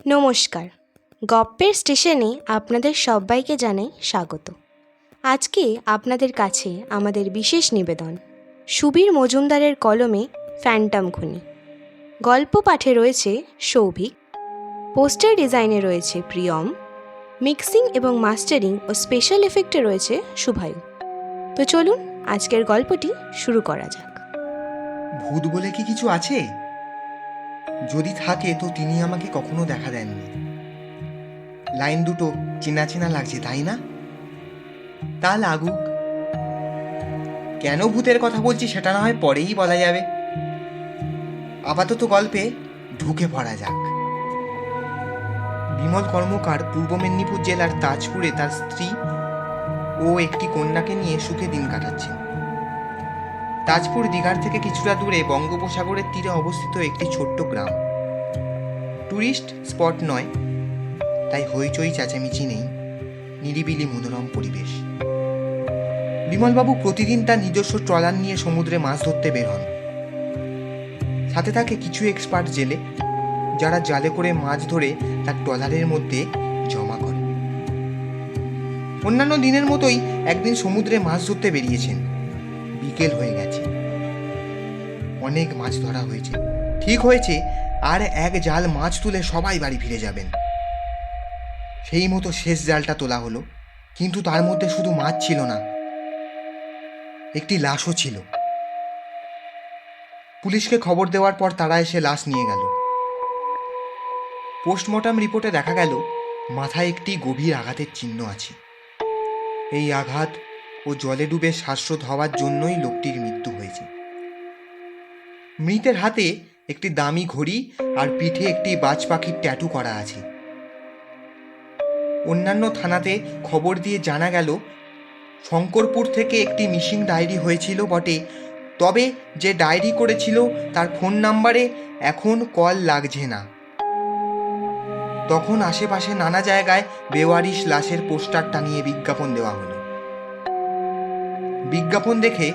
নমস্কার, গপ্পের স্টেশনে আপনাদের সবাইকে জানাই স্বাগত। আজকে আপনাদের কাছে আমাদের বিশেষ নিবেদন, সুবীর মজুমদারের কলমে ফ্যান্টম খুনি। গল্প পাঠে রয়েছে সৌভিক, পোস্টার ডিজাইনে রয়েছে প্রিয়ম, মিক্সিং এবং মাস্টারিং ও স্পেশাল এফেক্টে রয়েছে শুভায়ু। তো চলুন আজকের গল্পটি শুরু করা যাক। ভূত বলে কি কিছু আছে? যদি থাকে তো তিনি আমাকে কখনো দেখা দেননি। লাইন দুটো চেনা চেনা লাগছে, তাই না? তা লাগুক। কেন ভূতের কথা বলছি সেটা না হয় পরেই বলা যাবে। আপাতত গল্পে ঢুকে পড়া যাক। বিমল কর্মকার পূর্ব মেদিনীপুর জেলার তাজপুরে তার স্ত্রী ও একটি কন্যাকে নিয়ে সুখে দিন কাটাচ্ছেন। তাজপুর দীঘার থেকে কিছুটা দূরে বঙ্গোপসাগরের তীরে অবস্থিত একটি ছোট্ট গ্রাম। ট্যুরিস্ট স্পট নয়, তাই হইচই চেঁচামেচি নেই, নিরিবিলি মনোরম পরিবেশ। বিমলবাবু প্রতিদিন তার নিজস্ব ট্রলার নিয়ে সমুদ্রে মাছ ধরতে বের হন। সাথে থাকে কিছু এক্সপার্ট জেলে, যারা জালে করে মাছ ধরে তার ট্রলারের মধ্যে জমা করে। অন্যান্য দিনের মতোই একদিন সমুদ্রে মাছ ধরতে বেরিয়েছেন। বিকেল হয়ে গেছে, অনেক মাছ ধরা হয়েছে। ঠিক হয়েছে আর এক জাল মাছ তুলে সবাই বাড়ি ফিরে যাবেন। সেই মতো শেষ জালটা তোলা হলো, কিন্তু তার মধ্যে শুধু মাছ ছিল না, একটি লাশও ছিল। পুলিশকে খবর দেওয়ার পর তারা এসে লাশ নিয়ে গেল। পোস্টমর্টম রিপোর্টে দেখা গেল মাথায় একটি গভীর আঘাতের চিহ্ন আছে। এই আঘাত ও জলে ডুবে শ্বাসরোধ হওয়ার জন্যই লোকটির মৃত্যু হয়েছে। মৃতের হাতে একটি দামি ঘড়ি আর পিঠে একটি বাজ পাখির ট্যাটু করা আছে। অন্যান্য থানাতে খবর দিয়ে জানা গেল শঙ্করপুর থেকে একটি মিসিং ডায়েরি হয়েছিল বটে, তবে যে ডায়েরি করেছিল তার ফোন নাম্বারে এখন কল লাগছে না। তখন আশেপাশে নানা জায়গায় বেওয়ারিশ লাশের পোস্টার টানিয়ে বিজ্ঞাপন দেওয়া হলো। বিজ্ঞাপন দেখে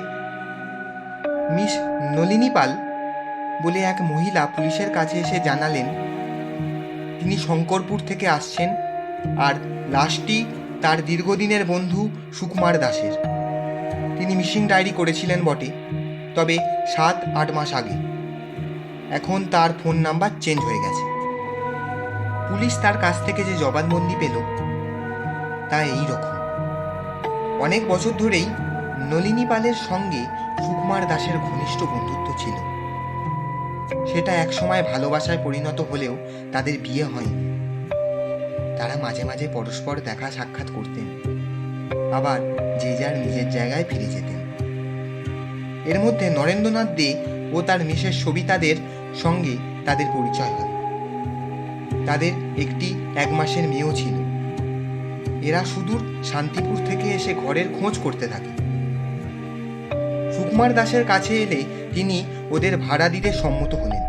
মিস নলিনী পাল বলে এক মহিলা পুলিশের কাছে এসে জানালেন তিনি শঙ্করপুর থেকে আসছেন আর লাশটি তার দীর্ঘদিনের বন্ধু সুকুমার দাসের। তিনি মিসিং ডায়েরি করেছিলেন বটে, তবে 7-8 মাস আগে। এখন তার ফোন নাম্বার চেঞ্জ হয়ে গেছে। পুলিশ তার কাছ থেকে যে জবানবন্দি পেল তা এই রকম। অনেক বছর ধরেই নলিনী পালের সঙ্গে সুকুমার দাসের ঘনিষ্ঠ বন্ধুত্ব ছিল। সেটা একসময় ভালোবাসায় পরিণত হলেও তাদের বিয়ে হয়নি। তারা মাঝে মাঝে পরস্পর দেখা সাক্ষাৎ করতেন, আবার যে যার নিজের জায়গায় ফিরে যেতেন। এর মধ্যে নরেন্দ্রনাথ দে ও তার মিসেস সবিতাদের সঙ্গে তাদের পরিচয় হয়। তাদের একটি 1 মাসের মেয়েও ছিল। এরা সুদূর শান্তিপুর থেকে এসে ঘরের খোঁজ করতে থাকে। সুকুমার দাসের কাছে এলে তিনি ওদের ভাড়া দিতে সম্মত হলেন।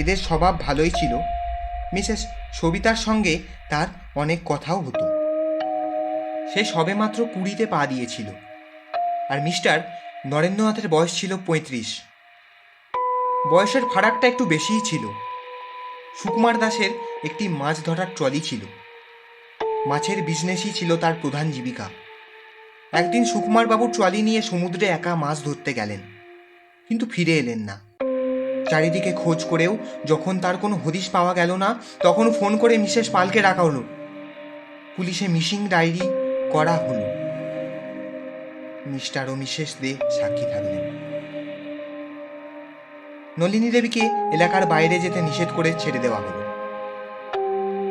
এদের স্বভাব ভালোই ছিল। মিসেস সবিতার সঙ্গে তার অনেক কথাও হতো। সে সবেমাত্র 20-তে পা দিয়েছিল, আর মিস্টার নরেন্দ্রনাথের বয়স ছিল 35। বয়সের ফারাকটা একটু বেশিই ছিল। সুকুমার দাসের একটি মাছ ধরার ট্রলি ছিল। মাছের বিজনেসই ছিল তার প্রধান জীবিকা। একদিন সুকুমার বাবু ট্রলি নিয়ে সমুদ্রে একা মাছ ধরতে গেলেন, কিন্তু ফিরে এলেন না। চারিদিকে খোঁজ করেও যখন তার কোনো হদিশ পাওয়া গেল না, তখন ফোন করে মিসেস পালকে ডাকা হলো। পুলিশে মিসিং ডায়েরি করা হলো। মিস্টার ও মিসেস দে সাক্ষী থাকলেন। নলিনী দেবীকে এলাকার বাইরে যেতে নিষেধ করে ছেড়ে দেওয়া হলো।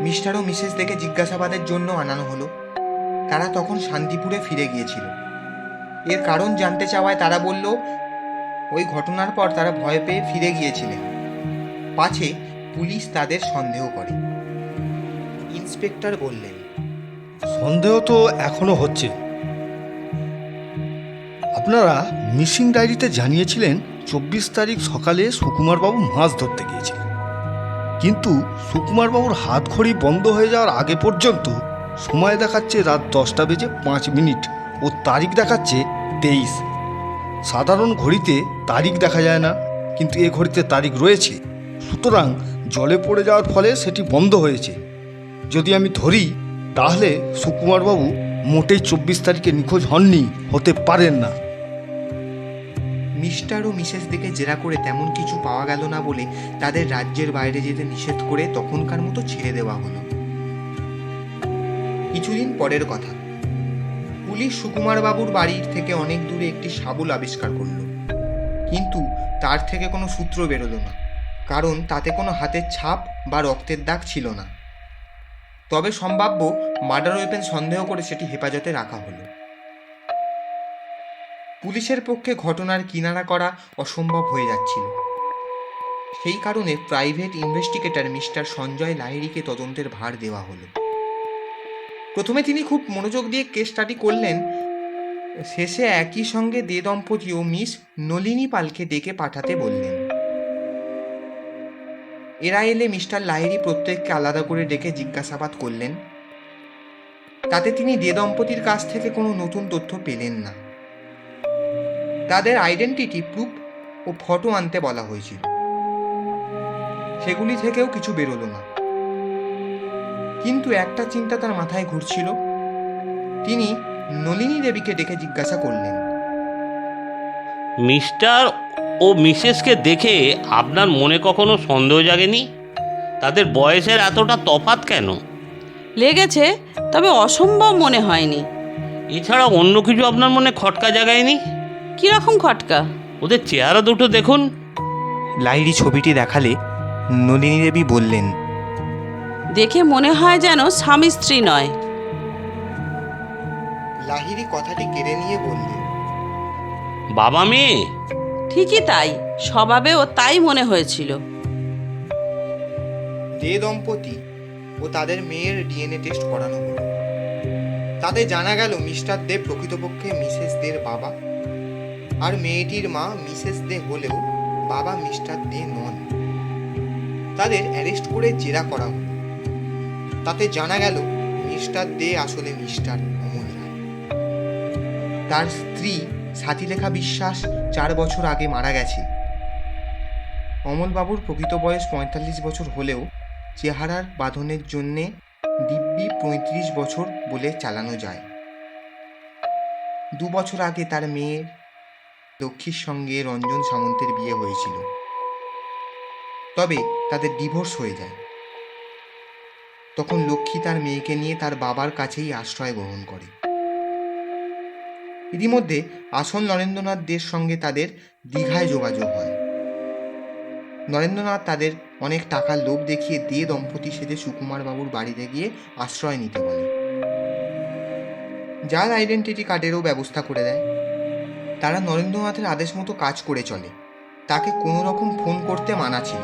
মিস্টার ও মিসেস দেকে জিজ্ঞাসাবাদের জন্য আনানো হলো। তারা তখন শান্তিপুরে ফিরে গিয়েছিল। এর কারণ জানতে চাওয়ায় তারা বলল ওই ঘটনার পর তারা ভয় পেয়ে ফিরে গিয়েছিলেন, পাছে পুলিশ তাদের সন্দেহ করে। ইন্সপেক্টর বললেন, সন্দেহ তো এখনো হচ্ছে। আপনারা মিসিং ডায়েরিতে জানিয়েছিলেন 24 তারিখ সকালে সুকুমারবাবু মাছ ধরতে গিয়েছিলেন, কিন্তু সুকুমারবাবুর হাত ঘড়ি বন্ধ হয়ে যাওয়ার আগে পর্যন্ত সময় দেখাচ্ছে রাত 10:05 ও তারিখ দেখাচ্ছে 23। সাধারণ ঘড়িতে তারিখ দেখা যায় না, কিন্তু এ ঘড়িতে তারিখ রয়েছে। সুতরাং জলে পড়ে যাওয়ার ফলে সেটি বন্ধ হয়েছে। যদি আমি ধরি তাহলে সুকুমারবাবু মোটেই 24 তারিখে নিখোঁজ হননি, হতে পারেন না। মিস্টার ও মিসেস দিকে জেরা করে তেমন কিছু পাওয়া গেল না বলে তাদের রাজ্যের বাইরে যেতে নিষেধ করে তখনকার মতো ছেড়ে দেওয়া হলো। কিছুদিন পরের কথা, পুলিশ সুকুমার বাবুর বাড়ির থেকে অনেক দূরে একটি শাবল আবিষ্কার করলো, কিন্তু তার থেকে কোনো সূত্র বেরোলো না, কারণ তাতে কোনো হাতের ছাপ বা রক্তের দাগ ছিল না। তবে সম্ভাব্য মার্ডার ওয়েপেন সন্দেহ করে সেটি হেফাজতে রাখা হলো। পুলিশের পক্ষে ঘটনার কিনারা করা অসম্ভব হয়ে যাচ্ছিল। সেই কারণে প্রাইভেট ইনভেস্টিগেটর মিস্টার সঞ্জয় লাহিড়িকে তদন্তের ভার দেওয়া হলো। প্রথমে তিনি খুব মনোযোগ দিয়ে কেস স্টাডি করলেন, শেষে একই সঙ্গে দে দম্পতি ও মিস নলিনী পালকে ডেকে পাঠাতে বললেন। এরা এলে মিস্টার লাহিড়ি প্রত্যেককে আলাদা করে ডেকে জিজ্ঞাসাবাদ করলেন। তাতে তিনি দে দম্পতির কাছ থেকে কোনো নতুন তথ্য পেলেন না। তাদের আইডেন্টিটি প্রুফ ও ফটো আনতে বলা হয়েছিল, সেগুলি থেকেও কিছু বেরোলো না। কিন্তু একটা চিন্তা তার মাথায় ঘুরছিল। তিনি নলিনী দেবীকে ডেকে জিজ্ঞাসা করলেন, মিস্টার ও মিসেসকে দেখে আপনার মনে কখনো সন্দেহ জাগেনি? তাদের বয়সের এতটা তফাৎ কেন? লেগেছে, তবে অসম্ভব মনে হয়নি। এছাড়া অন্য কিছু আপনার মনে খটকা জাগায়নি? কীরকম খটকা? ওদের চেহারা দুটো দেখুন। লাহিড়ি ছবিটি দেখালে নলিনী দেবী বললেন, দেখে মনে হয় যেন স্বামী স্ত্রী নয়। লাহিড়ি কথাটি কেড়ে নিয়ে বললেন, বাবা মেয়ে? ঠিকই তাই, স্বভাবেও তাই মনে হয়েছিল। দে দম্পতি ও তাদের মেয়ের ডিএনএ টেস্ট করানো হলো। তাতে জানা গেল মিস্টার দে প্রকৃতপক্ষে মিসেস দের বাবা, আর মেয়েটির মা মিসেস দে হলেও বাবা মিস্টার দে নন। তাদের অ্যারেস্ট করে জেরা করা হলো। তাতে জানা গেল মিস্টার দে আসলে মিস্টার অমল রায়। তার স্ত্রী সাথীলেখা বিশ্বাস 4 বছর আগে মারা গেছে। অমলবাবুর প্রকৃত বয়স 45 বছর হলেও চেহারার বাঁধনের জন্যে দিব্যি 35 বছর বলে চালানো যায়। 2 বছর আগে তার মেয়ে লক্ষ্মীর সঙ্গে রঞ্জন সামন্তের বিয়ে হয়েছিল, তবে তাদের ডিভোর্স হয়ে যায়। তখন লক্ষ্মী তার মেয়েকে নিয়ে তার বাবার কাছেই আশ্রয় গ্রহণ করে। ইতিমধ্যে আসল নরেন্দ্রনাথ দের সঙ্গে তাদের দীঘায় যোগাযোগ হয়। নরেন্দ্রনাথ তাদের অনেক টাকার লোভ দেখিয়ে দে দম্পতি সেজে সুকুমার বাবুর বাড়িতে গিয়ে আশ্রয় নিতে বলে। যার আইডেন্টিটি কার্ডেরও ব্যবস্থা করে দেয়। তারা নরেন্দ্রনাথের আদেশ মতো কাজ করে চলে। তাকে কোনো রকম ফোন করতে মানা ছিল।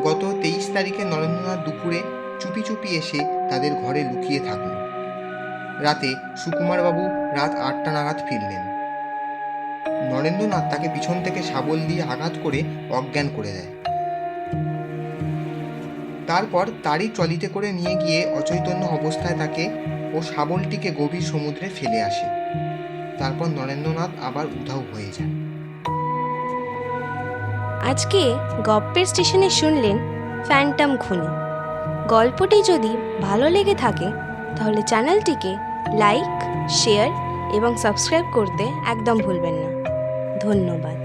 গত 23 তারিখে নরেন্দ্রনাথ দুপুরে চুপি চুপি এসে তাদের ঘরে লুকিয়ে থাকল। রাতে সুকুমারবাবু রাত 8টা নাগাদ ফিরলেন। নরেন্দ্রনাথ তাকে পিছন থেকে শাবল দিয়ে আঘাত করে অজ্ঞান করে দেয়। তারপর তারই ট্রলিতে করে নিয়ে গিয়ে অচৈতন্য অবস্থায় তাকে ও শাবলটিকে গভীর সমুদ্রে ফেলে আসে। তারপর নরেন্দ্রনাথ আবার উধাও হয়ে যায়। আজকে গপ্পের স্টেশনে শুনলেন ফ্যান্টম খুনি। গল্পটি যদি ভালো লেগে থাকে তাহলে চ্যানেলটিকে লাইক, শেয়ার এবং সাবস্ক্রাইব করতে একদম ভুলবেন না। ধন্যবাদ।